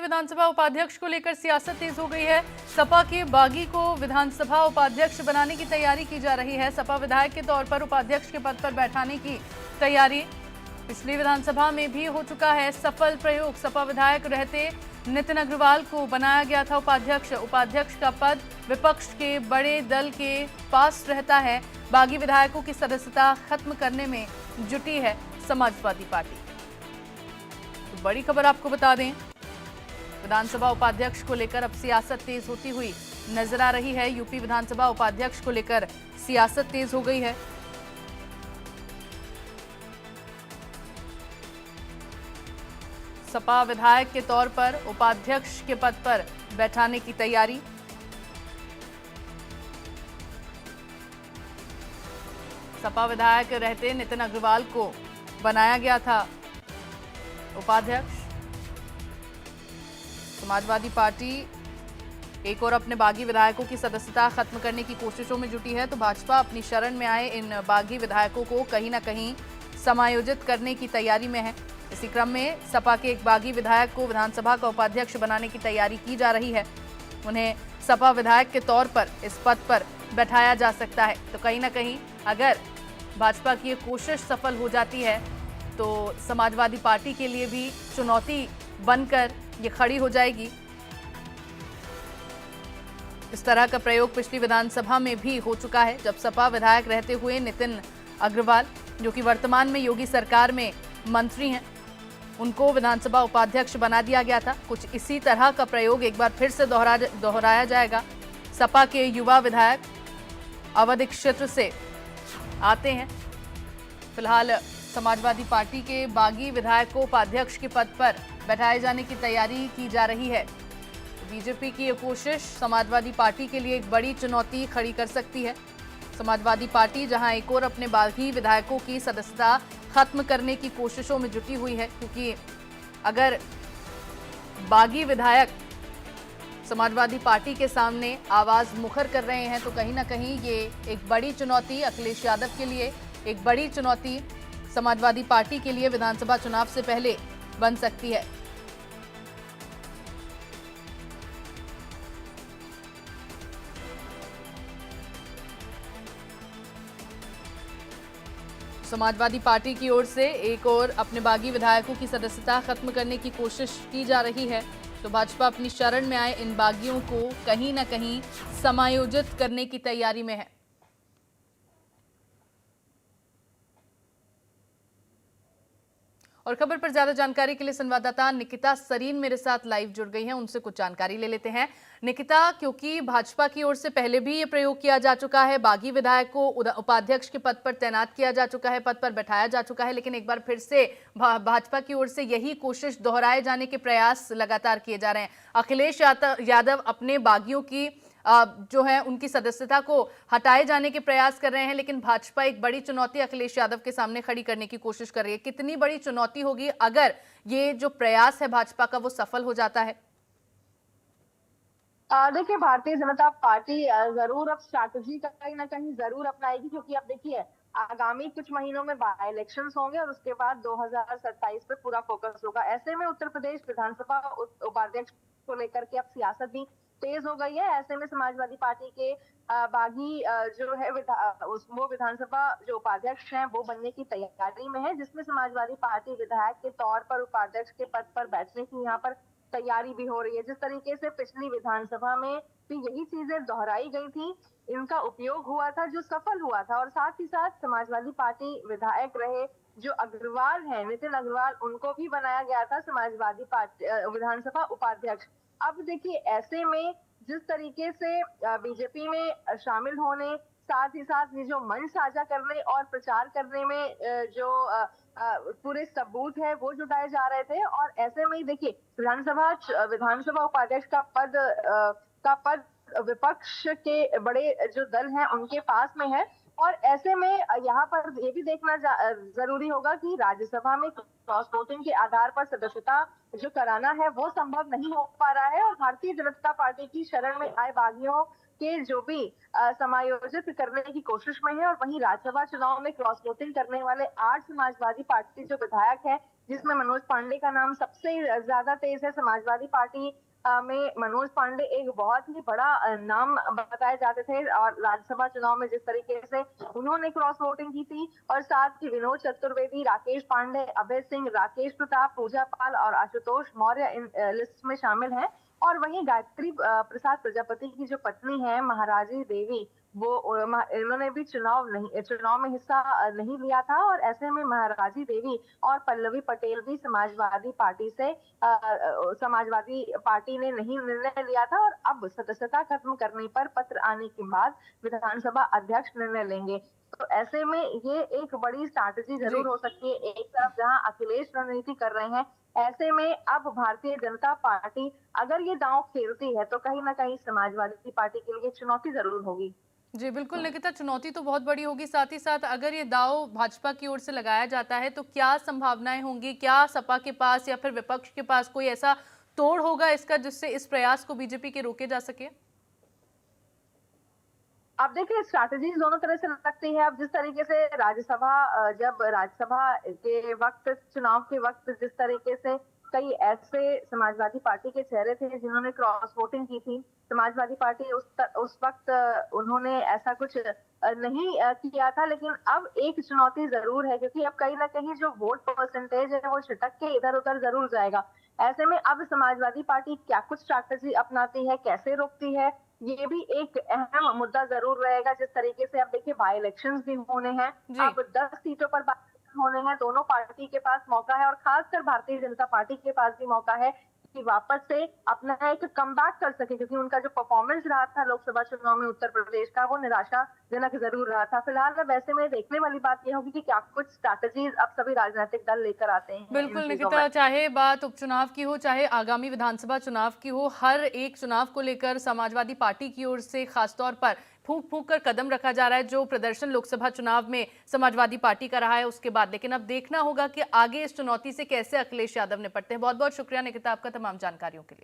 विधानसभा उपाध्यक्ष को लेकर सियासत तेज हो गई है। सपा के बागी को विधानसभा उपाध्यक्ष बनाने की तैयारी की जा रही है। सपा विधायक के तौर पर उपाध्यक्ष के पद पर बैठाने की तैयारी पिछली विधानसभा में भी हो चुका है सफल प्रयोग। सपा विधायक रहते नितिन अग्रवाल को बनाया गया था उपाध्यक्ष। उपाध्यक्ष का पद विपक्ष के बड़े दल के पास रहता है। बागी विधायकों की सदस्यता खत्म करने में जुटी है समाजवादी पार्टी। तो बड़ी खबर आपको बता दें, विधानसभा उपाध्यक्ष को लेकर अब सियासत तेज होती हुई नजर आ रही है। यूपी विधानसभा उपाध्यक्ष को लेकर सियासत तेज हो गई है। सपा विधायक के तौर पर उपाध्यक्ष के पद पर बैठाने की तैयारी। सपा विधायक रहते नितिन अग्रवाल को बनाया गया था उपाध्यक्ष। समाजवादी पार्टी एक और अपने बागी विधायकों की सदस्यता खत्म करने की कोशिशों में जुटी है, तो भाजपा अपनी शरण में आए इन बागी विधायकों को कहीं ना कहीं समायोजित करने की तैयारी में है। इसी क्रम में सपा के एक बागी विधायक को विधानसभा का उपाध्यक्ष बनाने की तैयारी की जा रही है। उन्हें सपा विधायक के तौर पर इस पद पर बैठाया जा सकता है। तो कहीं ना कहीं अगर भाजपा की ये कोशिश सफल हो जाती है तो समाजवादी पार्टी के लिए भी चुनौती बनकर ये खड़ी हो जाएगी। इस तरह का प्रयोग पिछली विधानसभा में भी हो चुका है, जब सपा विधायक रहते हुए नितिन अग्रवाल, जो कि वर्तमान में योगी सरकार में मंत्री हैं, उनको विधानसभा उपाध्यक्ष बना दिया गया था। कुछ इसी तरह का प्रयोग एक बार फिर से दोहराया जाएगा। सपा के युवा विधायक अवध क्षेत्र से आते हैं। फिलहाल समाजवादी पार्टी के बागी विधायक को उपाध्यक्ष के पद पर बैठाए जाने की तैयारी की जा रही है। बीजेपी की ये कोशिश समाजवादी पार्टी के लिए एक बड़ी चुनौती खड़ी कर सकती है। समाजवादी पार्टी जहां एक और अपने बागी विधायकों की सदस्यता खत्म करने की कोशिशों में जुटी हुई है, क्योंकि अगर बागी विधायक समाजवादी पार्टी के सामने आवाज मुखर कर रहे हैं तो कहीं ना कहीं ये एक बड़ी चुनौती अखिलेश यादव के लिए, एक बड़ी चुनौती समाजवादी पार्टी के लिए विधानसभा चुनाव से पहले बन सकती है। समाजवादी पार्टी की ओर से एक और अपने बागी विधायकों की सदस्यता खत्म करने की कोशिश की जा रही है, तो भाजपा अपनी शरण में आए इन बागियों को कहीं ना कहीं समायोजित करने की तैयारी में है। और खबर पर ज्यादा जानकारी के लिए संवाददाता निकिता सरीन मेरे साथ लाइव जुड़ गई हैं, उनसे कुछ जानकारी ले लेते हैं। निकिता, क्योंकि भाजपा की ओर से पहले भी ये प्रयोग किया जा चुका है, बागी विधायक को उपाध्यक्ष के पद पर तैनात किया जा चुका है, पद पर बैठाया जा चुका है, लेकिन एक बार फिर से भाजपा की ओर से यही कोशिश दोहराए जाने के प्रयास लगातार किए जा रहे हैं। अखिलेश यादव अपने बागियों की जो है उनकी सदस्यता को हटाए जाने के प्रयास कर रहे हैं, लेकिन भाजपा एक बड़ी चुनौती अखिलेश यादव के सामने खड़ी करने की कोशिश कर रही है। कितनी बड़ी चुनौती होगी अगर ये जो प्रयास है भाजपा का वो सफल हो जाता है? देखिए, भारतीय जनता पार्टी जरूर अब स्ट्रैटेजी कहीं ना कहीं जरूर अपनाएगी, क्योंकि अब देखिए आगामी कुछ महीनों में बाई इलेक्शंस होंगे और उसके बाद 2027 पे पूरा फोकस होगा। ऐसे में उत्तर प्रदेश विधानसभा उपाध्यक्ष को लेकर के अब सियासत भी तेज हो गई है। ऐसे में समाजवादी पार्टी के बागी जो है वो विधानसभा जो उपाध्यक्ष हैं वो बनने की तैयारी में है, जिसमें समाजवादी पार्टी विधायक के तौर पर उपाध्यक्ष के पद पर बैठने की यहाँ पर तैयारी भी हो रही है। जिस तरीके से पिछली विधानसभा में भी यही चीजें दोहराई गई थी, इनका उपयोग हुआ था, जो सफल हुआ था। और साथ ही साथ समाजवादी पार्टी विधायक रहे जो अग्रवाल है, नितिन अग्रवाल, उनको भी बनाया गया था समाजवादी पार्टी विधानसभा उपाध्यक्ष। अब देखिए, ऐसे में जिस तरीके से बीजेपी में शामिल होने, साथ ही साथ ये जो मंच साझा करने और प्रचार करने में जो पूरे सबूत है वो जुटाए जा रहे थे, और ऐसे में ही देखिए विधानसभा उपाध्यक्ष का पद विपक्ष के बड़े जो दल हैं उनके पास में है। और ऐसे में यहाँ पर ये भी देखना जरूरी होगा कि राज्यसभा में क्रॉस वोटिंग के आधार पर सदस्यता जो कराना है वो संभव नहीं हो पा रहा है, और भारतीय जनता पार्टी की शरण में आए बागियों के जो भी समायोजित करने की कोशिश में है। और वहीं राज्यसभा चुनाव में क्रॉस वोटिंग करने वाले 8 समाजवादी पार्टी जो विधायक हैं जिसमें मनोज पांडे का नाम सबसे ज्यादा तेज है। समाजवादी पार्टी में मनोज पांडे एक बहुत ही बड़ा नाम बताए जाते थे, और राज्यसभा चुनाव में जिस तरीके से उन्होंने क्रॉस वोटिंग की थी, और साथ ही विनोद चतुर्वेदी, राकेश पांडे, अभय सिंह, राकेश प्रताप, पूजा पाल और आशुतोष मौर्य इन लिस्ट में शामिल हैं। और वहीं गायत्री प्रसाद प्रजापति की जो पत्नी है महाराजी देवी, वो इन्होंने भी चुनाव में हिस्सा नहीं लिया था, और ऐसे में महाराजी देवी और पल्लवी पटेल भी समाजवादी पार्टी ने नहीं निर्णय लिया था, और अब सदस्यता खत्म करने पर पत्र आने के बाद विधानसभा अध्यक्ष निर्णय लेंगे। तो ऐसे में ये एक बड़ी स्ट्रैटेजी जी। जरूर हो सकती है। एक तरफ जहां अखिलेश रणनीति कर रहे हैं, ऐसे में अब भारतीय जनता पार्टी अगर ये दांव खेलती है तो कहीं ना कहीं समाजवादी पार्टी के लिए चुनौती जरूर होगी। जी बिल्कुल निकिता, चुनौती तो बहुत बड़ी होगी। साथ ही साथ अगर ये दांव भाजपा की ओर से लगाया जाता है तो क्या संभावनाएं होंगी? क्या सपा के पास या फिर विपक्ष के पास कोई ऐसा तोड़ होगा इसका जिससे इस प्रयास को बीजेपी के रोके जा सके? अब देखिए, स्ट्रैटेजीज दोनों तरह से लगती है। अब जिस तरीके से जब राज्यसभा के वक्त, चुनाव के वक्त जिस तरीके से कई ऐसे समाजवादी पार्टी के चेहरे थे जिन्होंने क्रॉस वोटिंग की थी, समाजवादी पार्टी उस वक्त उन्होंने ऐसा कुछ नहीं किया था। लेकिन अब एक चुनौती जरूर है, क्योंकि अब कहीं ना कहीं जो वोट परसेंटेज है वो छिटक के इधर उधर जरूर जाएगा। ऐसे में अब समाजवादी पार्टी क्या कुछ स्ट्रैटेजी अपनाती है, कैसे रोकती है, ये भी एक अहम मुद्दा जरूर रहेगा। जिस तरीके से अब देखिए बाई इलेक्शंस भी होने हैं, जी। अब 10 सीटों पर बाई इलेक्शन होने हैं, दोनों पार्टी के पास मौका है, और खासकर भारतीय जनता पार्टी के पास भी मौका है कि वापस से अपना एक कमबैक कर सके, क्योंकि उनका जो परफॉर्मेंस रहा था लोकसभा चुनाव में उत्तर प्रदेश का, वो निराशाजनक जरूर रहा था। फिलहाल अब ऐसे में देखने वाली बात यह होगी कि क्या कुछ स्ट्रैटेजीज अब सभी राजनीतिक दल लेकर आते हैं इन बिल्कुल चीजों में। निकिता, चाहे बात उपचुनाव की हो, चाहे आगामी विधानसभा चुनाव की हो, हर एक चुनाव को लेकर समाजवादी पार्टी की ओर से खासतौर पर फूंक फूंक कर कदम रखा जा रहा है। जो प्रदर्शन लोकसभा चुनाव में समाजवादी पार्टी का रहा है उसके बाद, लेकिन अब देखना होगा कि आगे इस चुनौती से कैसे अखिलेश यादव निपटते हैं। बहुत बहुत शुक्रिया निकिता आपका तमाम जानकारियों के लिए।